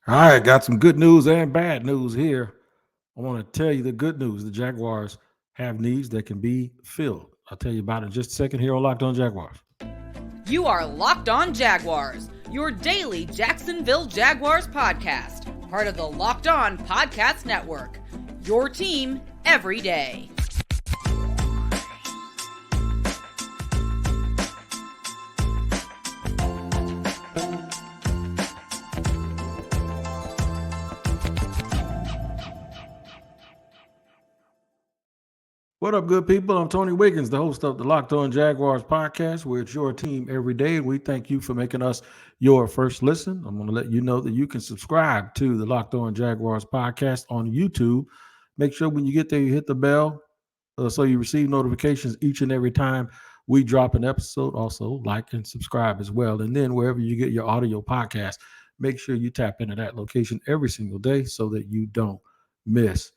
All right, got some good news and bad news here. I want to tell you the good news. The Jaguars have needs that can be filled. I'll tell you about it in just a second here on Locked On Jaguars. You are Locked On Jaguars, your daily Jacksonville Jaguars podcast, part of the Locked On Podcast Network. Your team every day. What up, good people? I'm Tony Wiggins, the host of the Locked On Jaguars podcast, where it's your team every day. And we thank you for making us your first listen. I'm going to let you know that you can subscribe to the Locked On Jaguars podcast on YouTube. Make sure when you get there, you hit the bell so you receive notifications each and every time we drop an episode. Also, like and subscribe as well. And then wherever you get your audio podcast, make sure you tap into that location every single day so that you don't miss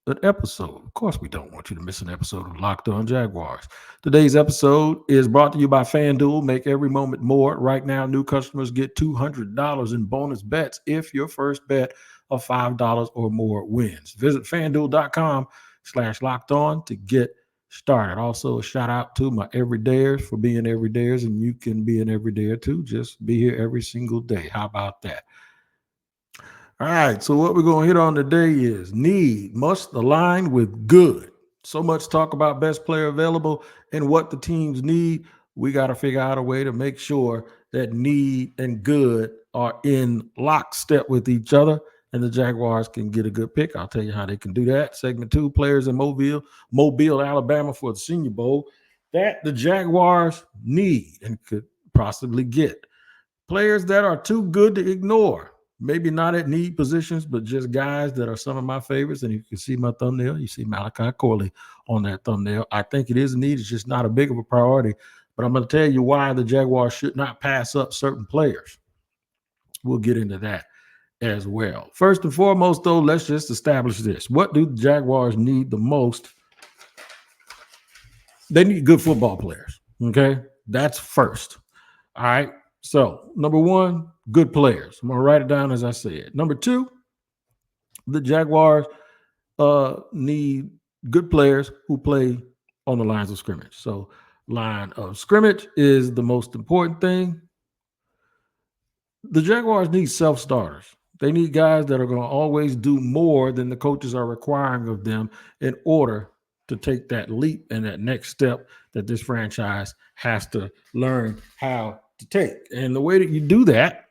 an episode. Of course, we don't want you to miss an episode of Locked On Jaguars. Today's episode is brought to you by FanDuel. Make every moment more. Right now, new customers get $200 in bonus bets if your first bet of $5 or more wins. Visit FanDuel.com/locked on to get started. Also, a shout out to my everydayers for being everydayers, and you can be an everydayer too. Just be here every single day. How about that? All right, so what we're going to hit on today is need must align with good. So much talk about best player available and what the teams need. We got to figure out a way to make sure that need and good are in lockstep with each other, and the Jaguars can get a good pick. I'll tell you how they can do that. Segment 2, players in Mobile, Alabama for the Senior Bowl that the Jaguars need and could possibly get. Players that are too good to ignore. Maybe not at need positions, but just guys that are some of my favorites. And you can see my thumbnail. You see Malachi Corley on that thumbnail. I think it is a need. It's just not a big of a priority. But I'm going to tell you why the Jaguars should not pass up certain players. We'll get into that as well. First and foremost, though, let's just establish this. What do the Jaguars need the most? They need good football players, okay? That's first, all right? So, number one, good players. I'm going to write it down as I said. Number two, the Jaguars need good players who play on the lines of scrimmage. So, line of scrimmage is the most important thing. The Jaguars need self-starters. They need guys that are going to always do more than the coaches are requiring of them in order to take that leap and that next step that this franchise has to learn how to take. And the way that you do that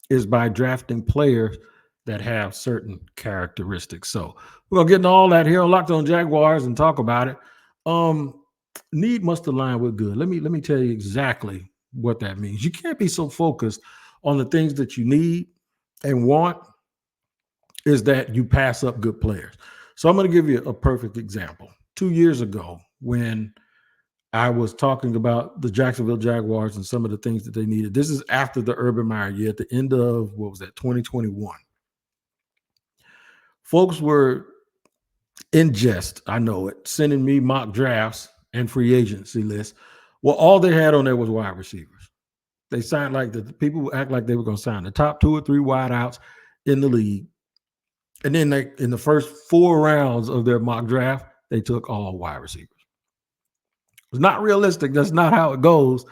is by drafting players that have certain characteristics. So we're going to get into all that here on Locked On Jaguars and talk about it. Need must align with good. Let me tell you exactly what that means. You can't be so focused on the things that you need and want is that you pass up good players. So I'm going to give you a perfect example. 2 years ago, when I was talking about the Jacksonville Jaguars and some of the things that they needed. This is after the Urban Meyer year at the end of, 2021. Folks were in jest, I know it, sending me mock drafts and free agency lists. Well, all they had on there was wide receivers. They signed like the people act like they were going to sign the top 2 or 3 wideouts in the league. And then they, in the first 4 rounds of their mock draft, they took all wide receivers. It's not realistic. That's not how it goes.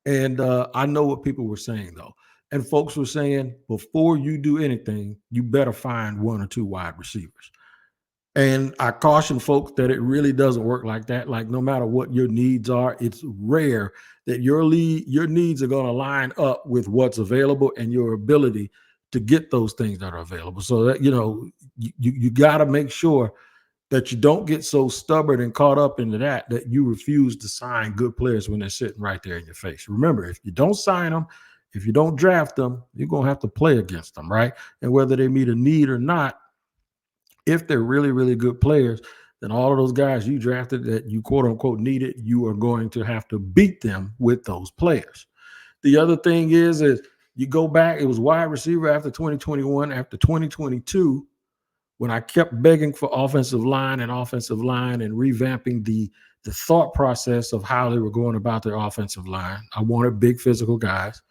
And I know what people were saying, though. And folks were saying, before you do anything, you better find 1 or 2 wide receivers. And I caution folks that it really doesn't work like that. Like, no matter what your needs are, it's rare that your needs are going to line up with what's available and your ability to get those things that are available. So that, you got to make sure that you don't get so stubborn and caught up into that you refuse to sign good players when they're sitting right there in your face. Remember, if you don't sign them, if you don't draft them, you're going to have to play against them, right? And whether they meet a need or not, if they're really, really good players, then all of those guys you drafted that you quote unquote needed, you are going to have to beat them with those players. The other thing is you go back, it was wide receiver after 2021, after 2022, when I kept begging for offensive line and revamping the thought process of how they were going about their offensive line. I wanted big physical guys.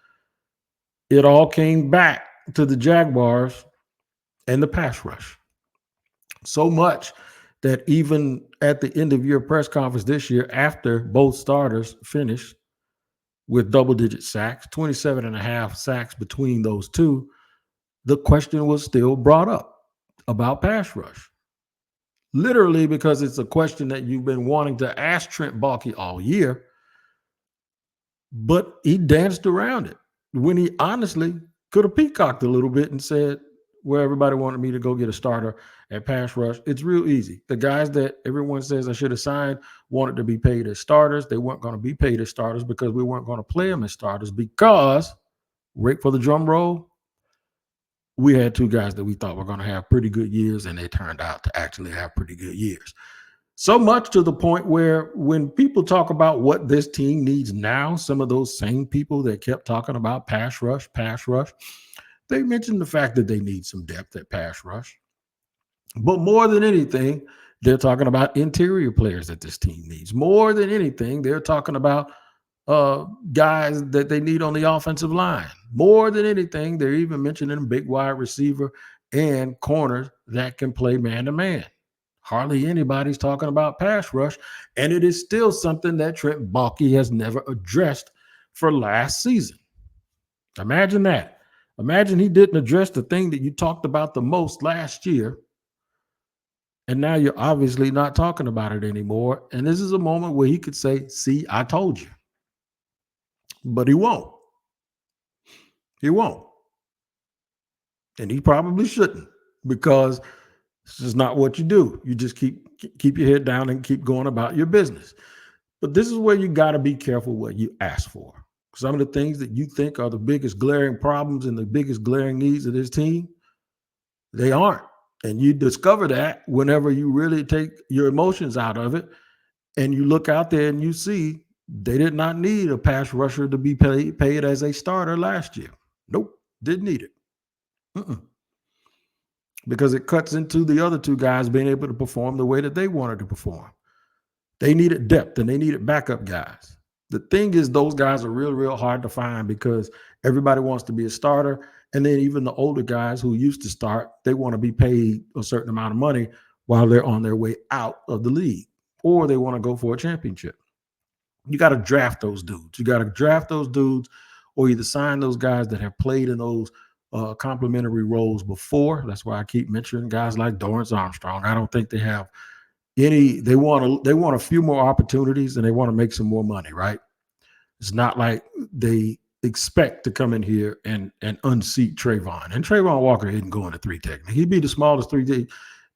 It all came back to the Jaguars and the pass rush. So much that even at the end of year press conference this year, after both starters finished with double-digit sacks, 27 and a half sacks between those two, the question was still brought up about pass rush. Literally because it's a question that you've been wanting to ask Trent Baalke all year, but he danced around it when he honestly could have peacocked a little bit and said, where everybody wanted me to go get a starter at pass rush, it's real easy. The guys that everyone says I should have signed wanted to be paid as starters. They weren't going to be paid as starters because we weren't going to play them as starters because, wait for the drum roll, we had two guys that we thought were going to have pretty good years, and they turned out to actually have pretty good years. So much to the point where when people talk about what this team needs now, some of those same people that kept talking about pass rush, they mentioned the fact that they need some depth at pass rush. But more than anything, they're talking about interior players that this team needs. More than anything, they're talking about guys that they need on the offensive line. More than anything, they're even mentioning big wide receiver and corners that can play man-to-man. Hardly anybody's talking about pass rush, and it is still something that Trent Baalke has never addressed for last season. Imagine that. Imagine he didn't address the thing that you talked about the most last year, and now you're obviously not talking about it anymore. And this is a moment where he could say, see, I told you. But he won't. He won't. And he probably shouldn't, because this is not what you do. You just keep your head down and keep going about your business. But this is where you got to be careful what you ask for. Some of the things that you think are the biggest glaring problems and the biggest glaring needs of this team, they aren't. And you discover that whenever you really take your emotions out of it and you look out there and you see they did not need a pass rusher to be paid as a starter last year. Nope, didn't need it. Because it cuts into the other two guys being able to perform the way that they wanted to perform. They needed depth and they needed backup guys. The thing is, those guys are real, real hard to find because everybody wants to be a starter. And then even the older guys who used to start, they want to be paid a certain amount of money while they're on their way out of the league, or they want to go for a championship. You got to draft those dudes. You got to draft those dudes or either sign those guys that have played in those complementary roles before. That's why I keep mentioning guys like Dorrance Armstrong. I don't think they have any. They want a few more opportunities and they want to make some more money, right? It's not like they expect to come in here and unseat Trayvon. And Trayvon Walker isn't going to 3 technique. He'd be the smallest 3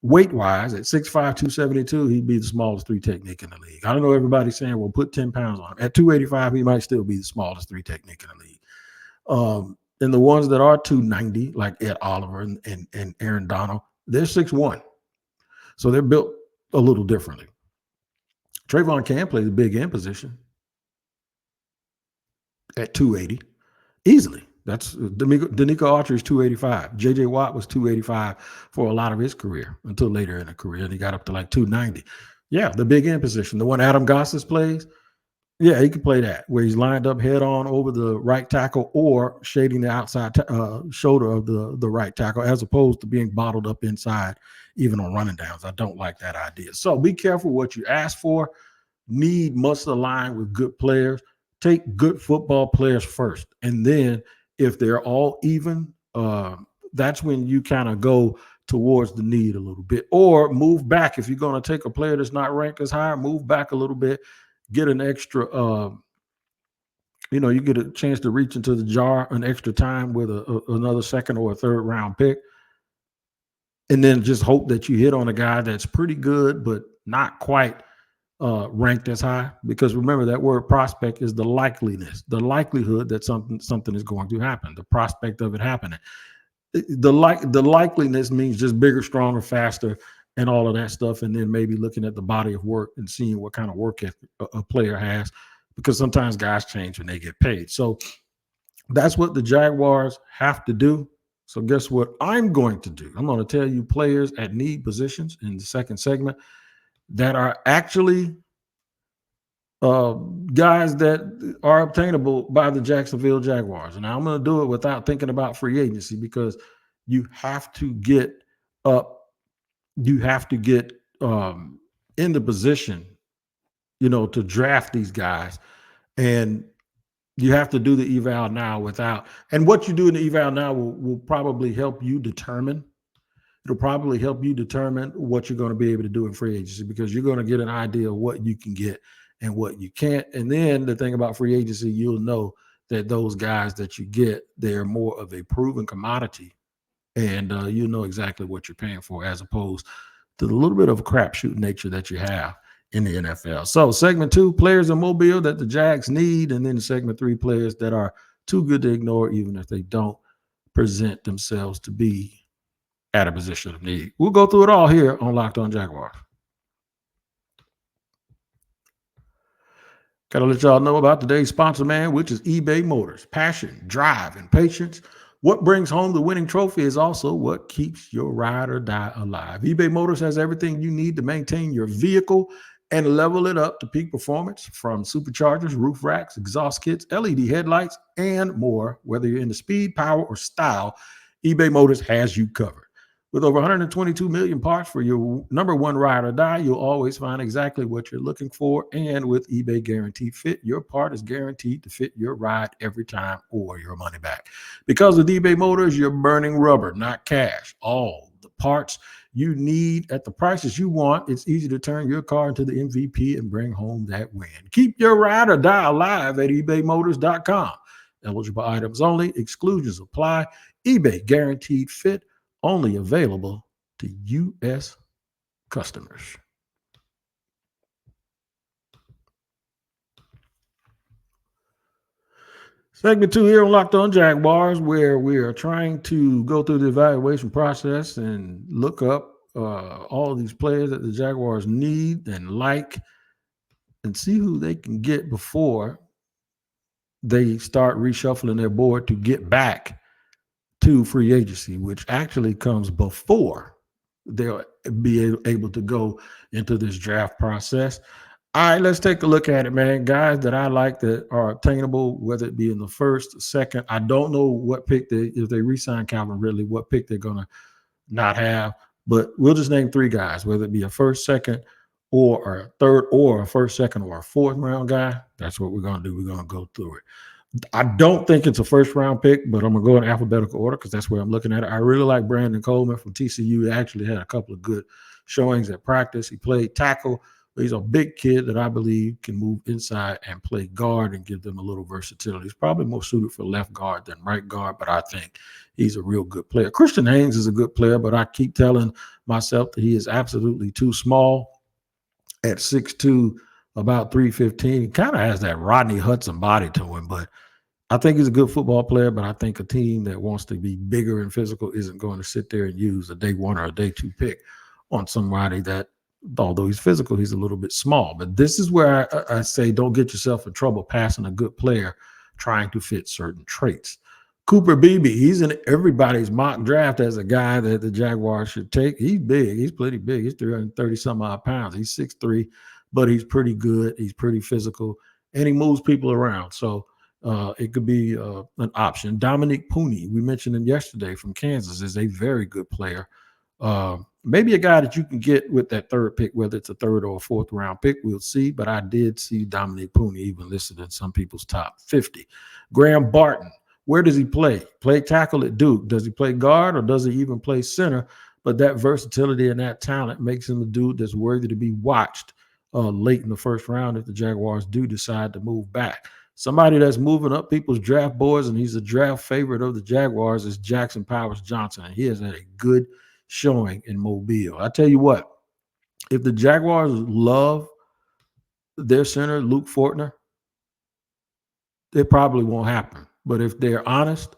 weight-wise at 6'5", 272. He'd be the smallest 3 technique in the league. I don't know, everybody's saying, well, put 10 pounds on him. At 285, he might still be the smallest 3 technique in the league. And the ones that are 290, like Ed Oliver and Aaron Donald, they're 6'1". So they're built a little differently. Trayvon can play the big end position at 280 easily. That's Danico Archer is 285. J.J. Watt was 285 for a lot of his career until later in the career, and he got up to like 290. Yeah, the big end position, the one Adam Gossis plays, yeah, he could play that, where he's lined up head on over the right tackle or shading the outside shoulder of the right tackle, as opposed to being bottled up inside, even on running downs. I don't like that idea. So be careful what you ask for. Need must align with good players. Take good football players first. And then if they're all even, that's when you kind of go towards the need a little bit. Or move back. If you're going to take a player that's not ranked as high, move back a little bit. Get an extra, you get a chance to reach into the jar an extra time with another second or a third round pick. And then just hope that you hit on a guy that's pretty good, but not quite ranked as high. Because remember, that word prospect is the likelihood that something is going to happen, the prospect of it happening. The likeliness means just bigger, stronger, faster, and all of that stuff. And then maybe looking at the body of work and seeing what kind of work a player has, because sometimes guys change when they get paid. So that's what the Jaguars have to do. So guess what I'm going to do? I'm going to tell you players at need positions in the second segment that are actually guys that are obtainable by the Jacksonville Jaguars. And I'm going to do it without thinking about free agency because you have to get up. You have to get in the position, to draft these guys. And you have to do the eval now and what you do in the eval now will probably help you determine. It'll probably help you determine what you're going to be able to do in free agency because you're going to get an idea of what you can get and what you can't. And then the thing about free agency, you'll know that those guys that you get, they're more of a proven commodity, and you know exactly what you're paying for as opposed to the little bit of crapshoot nature that you have in the NFL. So segment 2, players in Mobile that the Jags need, and then segment 3, players that are too good to ignore even if they don't present themselves to be at a position of need. We'll go through it all here on Locked On Jaguars. Got to let y'all know about today's sponsor, man, which is eBay Motors. Passion, drive, and patience. What brings home the winning trophy is also what keeps your ride or die alive. eBay Motors has everything you need to maintain your vehicle and level it up to peak performance, from superchargers, roof racks, exhaust kits, LED headlights, and more. Whether you're into speed, power, or style, eBay Motors has you covered. With over 122 million parts for your number one ride or die, you'll always find exactly what you're looking for. And with eBay Guaranteed Fit, your part is guaranteed to fit your ride every time or your money back. Because with eBay Motors, you're burning rubber, not cash. All the parts you need at the prices you want. It's easy to turn your car into the MVP and bring home that win. Keep your ride or die alive at ebaymotors.com. Eligible items only. Exclusions apply. eBay Guaranteed Fit. Only available to U.S. customers. Segment 2 here on Locked On Jaguars, where we are trying to go through the evaluation process and look up all of these players that the Jaguars need and like and see who they can get before they start reshuffling their board to get back to free agency, which actually comes before they'll be able to go into this draft process. All right, let's take a look at it, man. Guys that I like that are obtainable, whether it be in the first, second. I don't know what pick if they re-sign Calvin Ridley, what pick they're going to not have, but we'll just name 3 guys, whether it be a first, second, or a third, or a first, second, or a fourth round guy. That's what we're going to do. We're going to go through it. I don't think it's a first round pick, but I'm going to go in alphabetical order because that's where I'm looking at it. I really like Brandon Coleman from TCU. He actually had a couple of good showings at practice. He played tackle. He's a big kid that I believe can move inside and play guard and give them a little versatility. He's probably more suited for left guard than right guard, but I think he's a real good player. Christian Haynes is a good player, but I keep telling myself that he is absolutely too small at 6'2", about 315. He kind of has that Rodney Hudson body to him, but I think he's a good football player, but I think a team that wants to be bigger and physical isn't going to sit there and use a day 1 or a day 2 pick on somebody that, although he's physical, he's a little bit small. But this is where I say don't get yourself in trouble passing a good player trying to fit certain traits. Cooper Beebe, he's in everybody's mock draft as a guy that the Jaguars should take. He's big. He's pretty big. He's 330-some-odd pounds. He's 6'3", but he's pretty good. He's pretty physical, and he moves people around. So it could be an option. Dominique Pooney, we mentioned him yesterday from Kansas, is a very good player. Maybe a guy that you can get with that third pick, whether it's a third or a fourth round pick, we'll see. But I did see Dominique Pooney even listed in some people's top 50. Graham Barton, where does he play? Play tackle at Duke. Does he play guard or does he even play center? But that versatility and that talent makes him a dude that's worthy to be watched late in the first round if the Jaguars do decide to move back. Somebody that's moving up people's draft boards, and he's a draft favorite of the Jaguars, is Jackson Powers Johnson. And he has had a good showing in Mobile. I tell you what, if the Jaguars love their center, Luke Fortner, it probably won't happen. But if they're honest,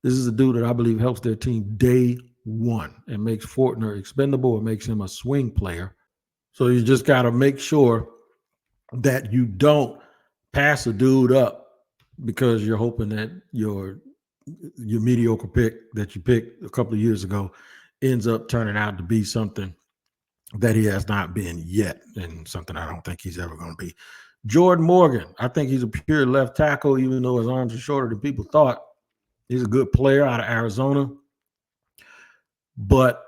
this is a dude that I believe helps their team day 1 and makes Fortner expendable and makes him a swing player. So you just got to make sure that you don't pass a dude up because you're hoping that your mediocre pick that you picked a couple of years ago ends up turning out to be something that he has not been yet, and something I don't think he's ever going to be. Jordan Morgan, I think he's a pure left tackle, even though his arms are shorter than people thought. He's a good player out of Arizona. But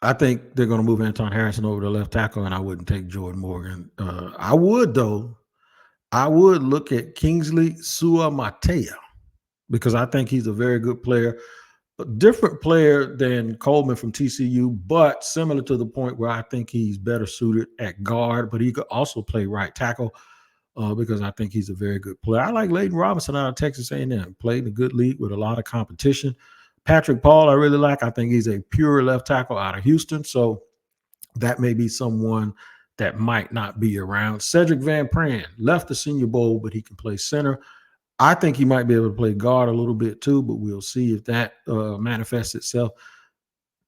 I think they're going to move Anton Harrison over to left tackle, and I wouldn't take Jordan Morgan. I would, though. I would look at Kingsley Suamatea because I think he's a very good player. A different player than Coleman from TCU, but similar to the point where I think he's better suited at guard, but he could also play right tackle because I think he's a very good player. I like Leighton Robinson out of Texas A&M. Played in a good league with a lot of competition. Patrick Paul, I really like. I think he's a pure left tackle out of Houston, so that may be someone that might not be around. Cedric Van Pran left the Senior Bowl, but he can play center. I think he might be able to play guard a little bit too, but we'll see if that manifests itself.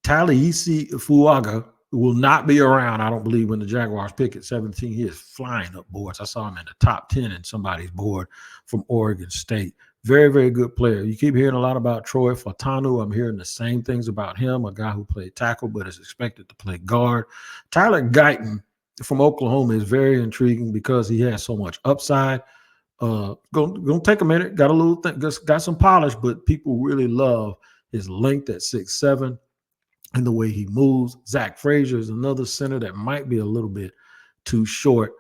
Talieisi Fuaga will not be around, I don't believe, when the Jaguars pick at 17. He is flying up boards. I saw him in the top 10 in somebody's board from Oregon State. Very, very good player. You keep hearing a lot about Troy Fatanu. I'm hearing the same things about him, a guy who played tackle but is expected to play guard. Tyler Guyton from Oklahoma is very intriguing because he has so much upside. Gonna take a minute. Got a little thing, got some polish, but people really love his length at 6'7" and the way he moves. Zach Frazier is another center that might be a little bit too short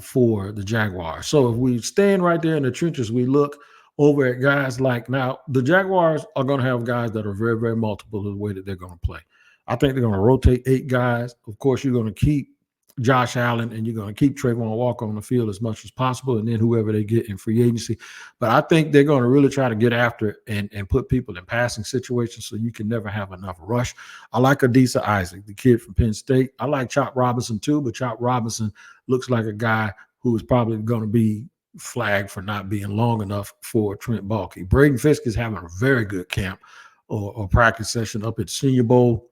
for the Jaguars. So if we stand right there in the trenches, we look over at guys like, now the Jaguars are going to have guys that are very, very multiple in the way that they're going to play. I think they're going to rotate 8 guys. Of course, you're going to keep Josh Allen, and you're going to keep Trayvon Walker on the field as much as possible, and then whoever they get in free agency. But I think they're going to really try to get after it and put people in passing situations so you can never have enough rush. I like Adisa Isaac, the kid from Penn State. I like Chop Robinson too, but Chop Robinson looks like a guy who is probably going to be flagged for not being long enough for Trent Baalke. Braden Fisk is having a very good camp or practice session up at Senior Bowl.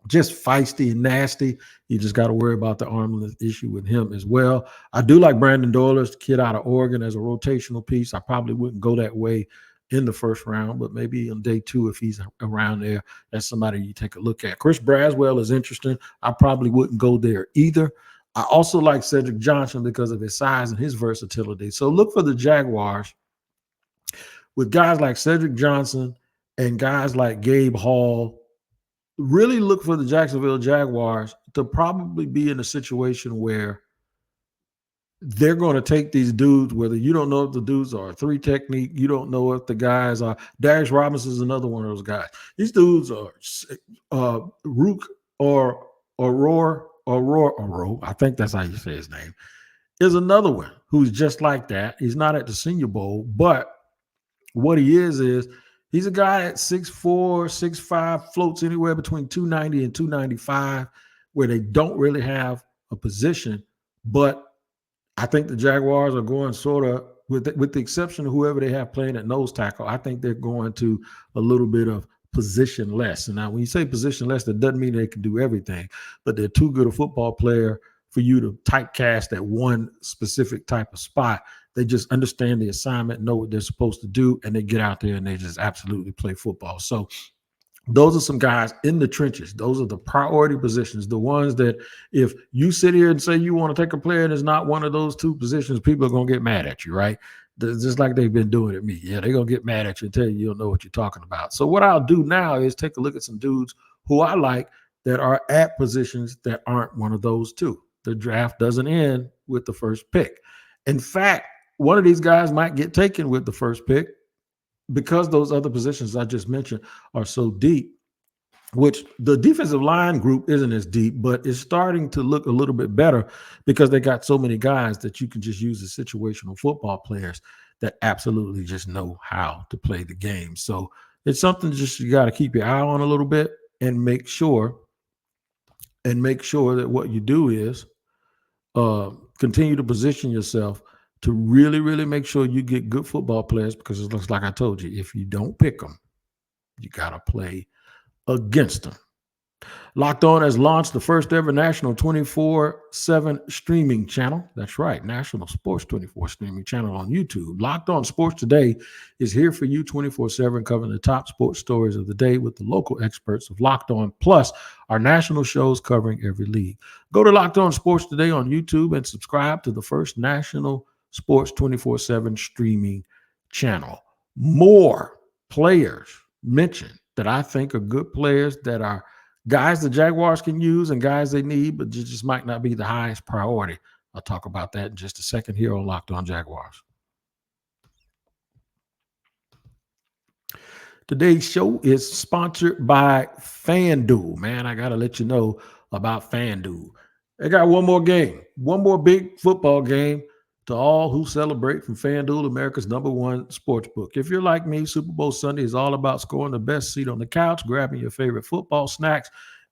Just feisty and nasty. You just got to worry about the arm length issue with him as well. I do like Brandon Doyle's kid out of Oregon as a rotational piece. I probably wouldn't go that way in the first round, but maybe on day 2, if he's around there, that's somebody you take a look at. Chris Braswell is interesting. I probably wouldn't go there either. I also like Cedric Johnson because of his size and his versatility. So look for the Jaguars with guys like Cedric Johnson and guys like Gabe Hall. Really look for the Jacksonville Jaguars to probably be in a situation where they're going to take these dudes, whether you don't know if the dudes are 3 technique, you don't know if the guys are. Darius Robinson is another one of those guys. These dudes are Rook or Roar. I think that's how you say his name. Is another one who's just like that. He's not at the Senior Bowl, but what he is he's a guy at 6'4", 6'5", floats anywhere between 290 and 295, where they don't really have a position. But I think the Jaguars are going sort of, with the exception of whoever they have playing at nose tackle, I think they're going to a little bit of position less. And now when you say position less, that doesn't mean they can do everything, but they're too good a football player for you to typecast at one specific type of spot. They just understand the assignment, know what they're supposed to do, and they get out there and they just absolutely play football. So those are some guys in the trenches. Those are the priority positions, the ones that if you sit here and say you want to take a player and it's not one of those 2 positions, people are going to get mad at you, right? Just like they've been doing at me. Yeah, they're going to get mad at you and tell you don't know what you're talking about. So what I'll do now is take a look at some dudes who I like that are at positions that aren't one of those 2. The draft doesn't end with the first pick. In fact, one of these guys might get taken with the first pick because those other positions I just mentioned are so deep, which the defensive line group isn't as deep, but it's starting to look a little bit better because they got so many guys that you can just use as situational football players that absolutely just know how to play the game. So it's something just you got to keep your eye on a little bit and make sure that what you do is continue to position yourself to really, really make sure you get good football players, because it looks like I told you, if you don't pick them, you got to play against them. Locked On has launched the first ever national 24/7 streaming channel. That's right, National Sports 24 streaming channel on YouTube. Locked On Sports Today is here for you 24/7, covering the top sports stories of the day with the local experts of Locked On, plus our national shows covering every league. Go to Locked On Sports Today on YouTube and subscribe to the first national sports 24/7 streaming channel. More players mentioned that I think are good players, that are guys the Jaguars can use and guys they need, but just might not be the highest priority. I'll talk about that in just a second here on Locked On Jaguars. Today's show is sponsored by FanDuel. Man, I got to let you know about FanDuel. They got one more game, one more big football game to all who celebrate from FanDuel, America's #1 sports book. If you're like me, Super Bowl Sunday is all about scoring the best seat on the couch, grabbing your favorite football snacks,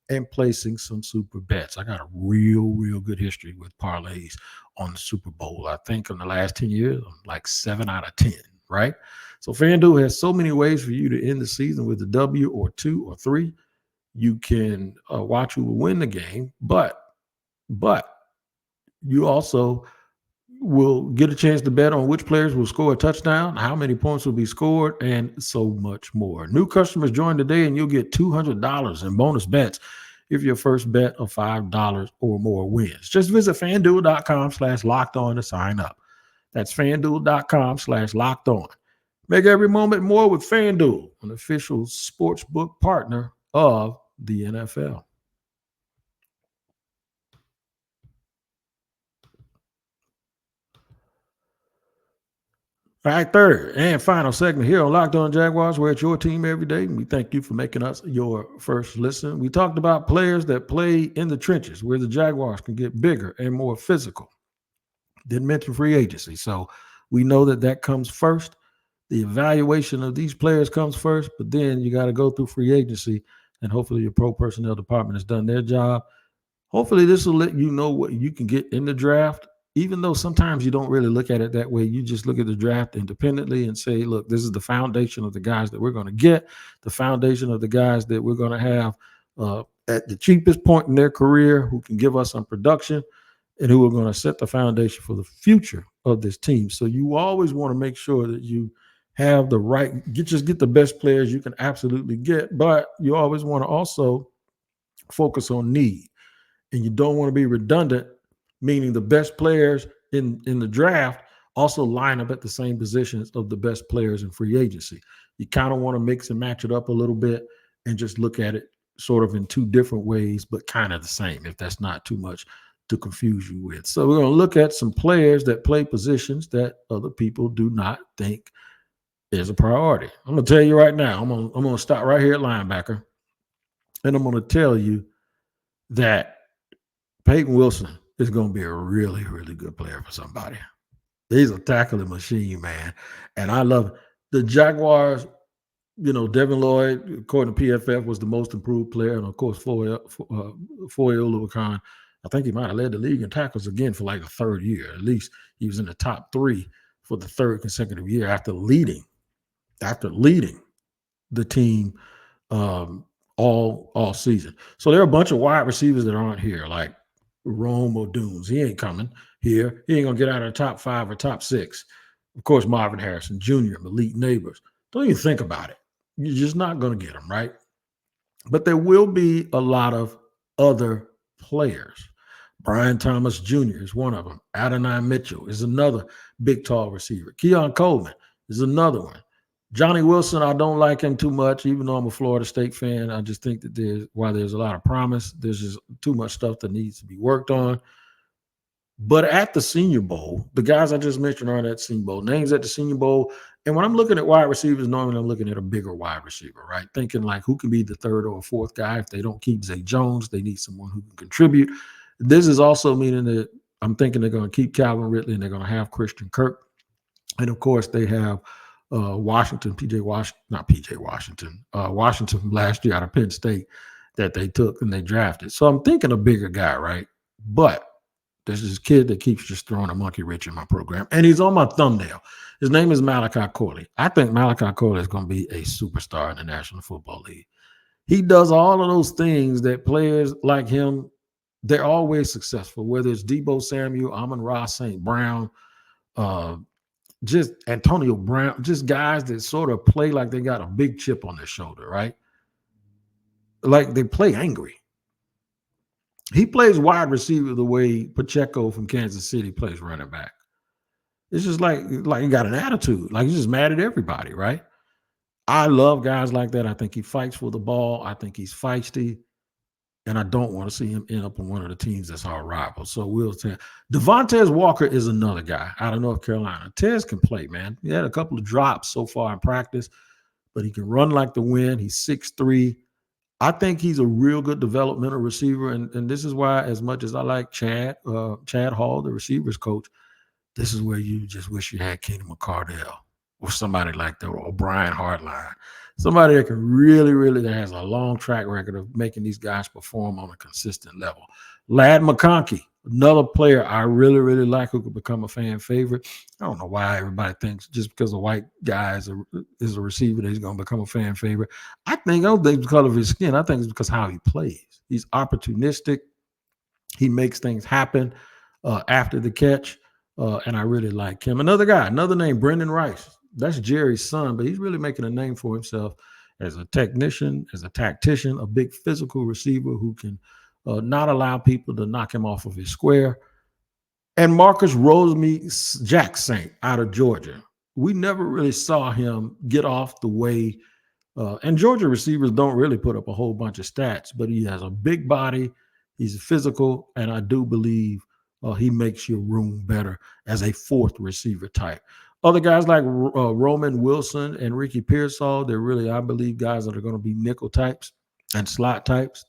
and placing some super bets. I got a real good history with parlays on the Super Bowl. I think in the last 10 years, I'm like 7 out of 10, right? So FanDuel has so many ways for you to end the season with a W or 2 or 3. You can watch who will win the game, but you also will get a chance to bet on which players will score a touchdown, how many points will be scored, and so much more. New customers join today and you'll get $200 in bonus bets if your first bet of $5 or more wins. Just visit FanDuel.com/lockedon to sign up. That's FanDuel.com/lockedon. Make every moment more with FanDuel, an official sportsbook partner of the NFL. All right, third and final segment here on Locked On Jaguars, where it's your team every day. And we thank you for making us your first listen. We talked about players that play in the trenches, where the Jaguars can get bigger and more physical. Didn't mention free agency. So we know that comes first. The evaluation of these players comes first, but then you got to go through free agency, and hopefully your pro personnel department has done their job. Hopefully this will let you know what you can get in the draft, even though sometimes you don't really look at it that way. You just look at the draft independently and say, look, this is the foundation of the guys that we're going to get, the foundation of the guys that we're going to have at the cheapest point in their career, who can give us some production and who are going to set the foundation for the future of this team. So you always want to make sure that you have the right, get the best players you can absolutely get, but you always want to also focus on need. And you don't want to be redundant, meaning the best players in the draft also line up at the same positions of the best players in free agency. You kind of want to mix and match it up a little bit and just look at it sort of in two different ways, but kind of the same, if that's not too much to confuse you with. So we're going to look at some players that play positions that other people do not think is a priority. I'm going to tell you right now, I'm going to stop right here at linebacker, and I'm going to tell you that Peyton Wilson is going to be a really good player for somebody. He's a tackling machine, man. And I love it. The Jaguars, Devin Lloyd, according to PFF, was the most improved player. And, of course, Foye Oluokun, I think he might have led the league in tackles again for like the third year. At least he was in the top 3 for the third consecutive year after leading the team all season. So there are a bunch of wide receivers that aren't here, like Rome Odunze. He ain't coming here. He ain't going to get out of the top 5 or top 6. Of course, Marvin Harrison Jr., Malik Neighbors. Don't even think about it. You're just not going to get them, right? But there will be a lot of other players. Brian Thomas Jr. is one of them. Adonai Mitchell is another big, tall receiver. Keon Coleman is another one. Johnny Wilson, I don't like him too much, even though I'm a Florida State fan. I just think that there's a lot of promise, there's just too much stuff that needs to be worked on. But at the Senior Bowl, the guys I just mentioned are at Senior Bowl, names at the Senior Bowl. And when I'm looking at wide receivers, normally I'm looking at a bigger wide receiver, right? Thinking like who can be the third or fourth guy. If they don't keep Zay Jones, they need someone who can contribute. This is also meaning that I'm thinking they're going to keep Calvin Ridley and they're going to have Christian Kirk. And of course, they have Washington from last year out of Penn State that they took and they drafted. So I'm thinking a bigger guy, right? But there's this kid that keeps just throwing a monkey wrench in my program, and he's on my thumbnail. His name is Malachi Corley. I think Malachi Corley is going to be a superstar in the National Football League. He does all of those things that players like him, they're always successful, whether it's Debo Samuel, Amon-Ra St. Brown, uh, just Antonio Brown, just guys that sort of play like they got a big chip on their shoulder, right? Like they play angry. He plays wide receiver the way Pacheco from Kansas City plays running back. It's just like he got an attitude, like he's just mad at everybody, right? I love guys like that. I think he fights for the ball. I think he's feisty, and I don't want to see him end up on one of the teams that's our rival. So we'll say Devontae Walker is another guy out of North Carolina. Tez can play, man. He had a couple of drops so far in practice, but he can run like the wind. He's 6'3". I think he's a real good developmental receiver, and this is why, as much as I like Chad Hall, the receivers coach, this is where you just wish you had Keenan McCardell or somebody like that, or Brian Hartline, somebody that can really, that has a long track record of making these guys perform on a consistent level. Ladd McConkey, another player I really like who could become a fan favorite. I don't know why everybody thinks just because a white guy is a receiver that he's going to become a fan favorite. I don't think it's because of his skin. I think it's because how he plays. He's opportunistic. He makes things happen after the catch, and I really like him. Another guy, another name, Brendan Rice. That's Jerry's son, but he's really making a name for himself as a technician, as a tactician, a big physical receiver who can not allow people to knock him off of his square. And Marcus Rosemy-Jacksaint out of Georgia. We never really saw him get off the way. And Georgia receivers don't really put up a whole bunch of stats, but he has a big body. He's physical, and I do believe he makes your room better as a fourth receiver type. Other guys like Roman Wilson and Ricky Pearsall, they're really, I believe, guys that are going to be nickel types and slot types.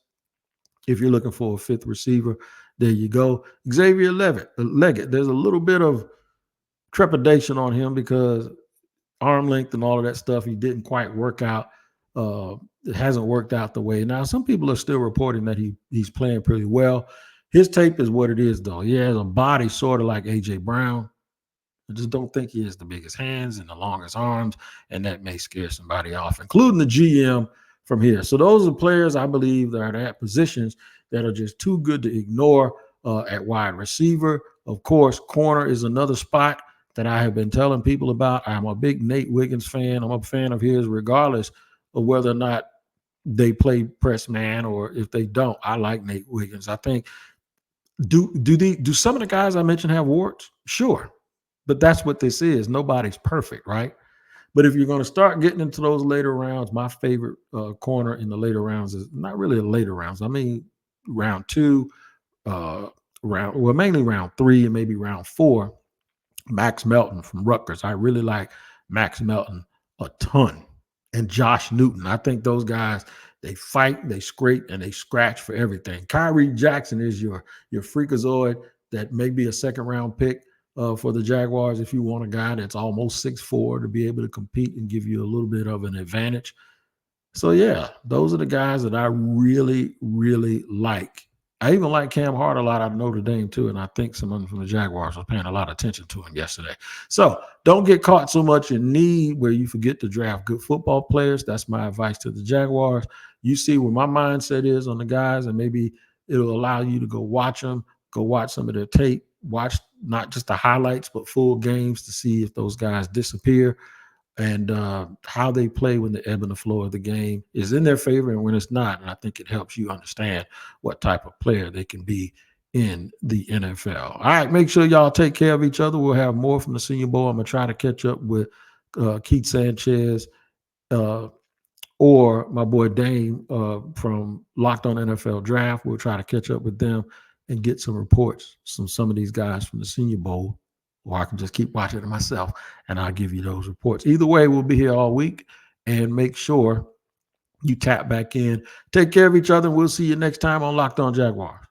If you're looking for a fifth receiver, there you go. Xavier Leggett, there's a little bit of trepidation on him because arm length and all of that stuff, he didn't quite work out. It hasn't worked out the way. Now, some people are still reporting that he's playing pretty well. His tape is what it is, though. He has a body sort of like A.J. Brown. I just don't think he has the biggest hands and the longest arms, and that may scare somebody off, including the GM from here. So those are players I believe that are at positions that are just too good to ignore at wide receiver. Of course, corner is another spot that I have been telling people about. I'm a big Nate Wiggins fan. I'm a fan of his regardless of whether or not they play press man or if they don't. I like Nate Wiggins. I think do some of the guys I mentioned have warts? Sure. But that's what this is. Nobody's perfect, right? But if you're going to start getting into those later rounds, my favorite corner in the later rounds is not really the later rounds. I mean, round 2, mainly round 3 and maybe round 4. Max Melton from Rutgers. I really like Max Melton a ton. And Josh Newton. I think those guys, they fight, they scrape, and they scratch for everything. Kyrie Jackson is your freakazoid that may be a second-round pick for the Jaguars if you want a guy that's almost 6'4" to be able to compete and give you a little bit of an advantage. So, yeah, those are the guys that I really like. I even like Cam Hart a lot out of Notre Dame, too, and I think someone from the Jaguars was paying a lot of attention to him yesterday. So don't get caught so much in need where you forget to draft good football players. That's my advice to the Jaguars. You see where my mindset is on the guys, and maybe it'll allow you to go watch them, go watch some of their tape, watch not just the highlights, but full games to see if those guys disappear and how they play when the ebb and the flow of the game is in their favor and when it's not. And I think it helps you understand what type of player they can be in the NFL. All right, make sure y'all take care of each other. We'll have more from the Senior Bowl. I'm going to try to catch up with Keith Sanchez or my boy Dame from Locked On NFL Draft. We'll try to catch up with them and get some reports from some of these guys from the Senior Bowl, or I can just keep watching it myself and I'll give you those reports. Either way, we'll be here all week, and make sure you tap back in. Take care of each other, and we'll see you next time on Locked On Jaguars.